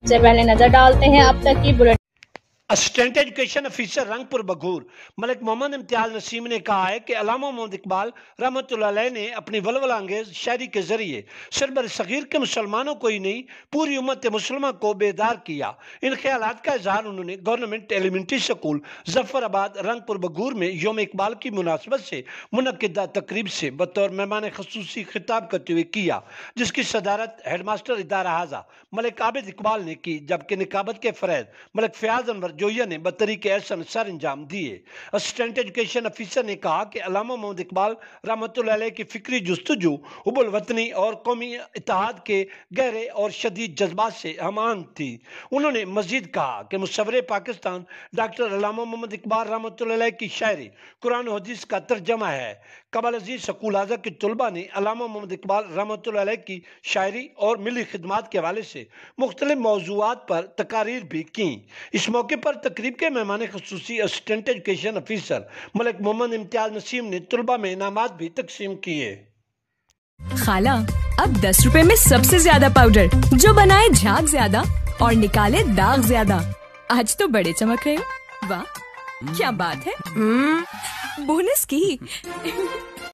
سے پہلے نظر ڈالتے ہیں اب تک کی بلٹ۔ اسسٹنٹ ایجوکیشن افیسر رنگپور بگور ملک محمد امتیاز نسیم نے کہا ہے کہ علامہ محمد اقبال رحمۃ اللہ علیہ نے اپنی ولولہ انگیز شاعری کے ذریعے صرف برصغیر کے مسلمانوں کو ہی نہیں پوری امت مسلمہ کو بیدار کیا۔ ان خیالات کا اظہار انہوں نے گورنمنٹ ایلیمنٹری سکول ظفر آباد رنگپور بگور میں یوم اقبال کی مناسبت سے منعقدہ تقریب سے بطور مہمان خصوصی خطاب کرتے ہوئے کیا، جس کی صدارت ہیڈ ماسٹر ادارہ حاضہ ملک عابد اقبال نے کی، جبکہ نقابت کے فرید ملک فیاض انور جویہ نے بطریق احسن سر انجام دیے۔ اسسٹنٹ ایجوکیشن افیسر نے کہا کہ علامہ محمد اقبال رحمۃ اللہ علیہ کی فکری جستجو حب الوطنی اور قومی اتحاد کے گہرے اور شدید جذبات سے ہم آہنگ تھی۔ انہوں نے مزید کہا کہ مصور پاکستان ڈاکٹر علامہ محمد اقبال رحمۃ اللہ علیہ کی شاعری قرآن و حدیث کا ترجمہ ہے۔ قبل ازیں سکول اعظم کے طلباء نے علامہ محمد اقبال رحمۃ اللہ علیہ کی شاعری اور ملی خدمات کے حوالے سے مختلف موضوعات پر تقاریر بھی کیں۔ اس موقع پر تقریب کے مہمان خصوصی اسسٹنٹ ایجوکیشن افیسر ملک محمد امتیاز نسیم نے طلباء میں انعامات بھی تقسیم کیے۔ خالہ، اب 10 روپے میں سب سے زیادہ پاؤڈر جو بنائے جھاگ زیادہ اور نکالے داغ زیادہ۔ آج تو بڑے چمک رہے ہو۔ واہ کیا بات ہے، بونس کی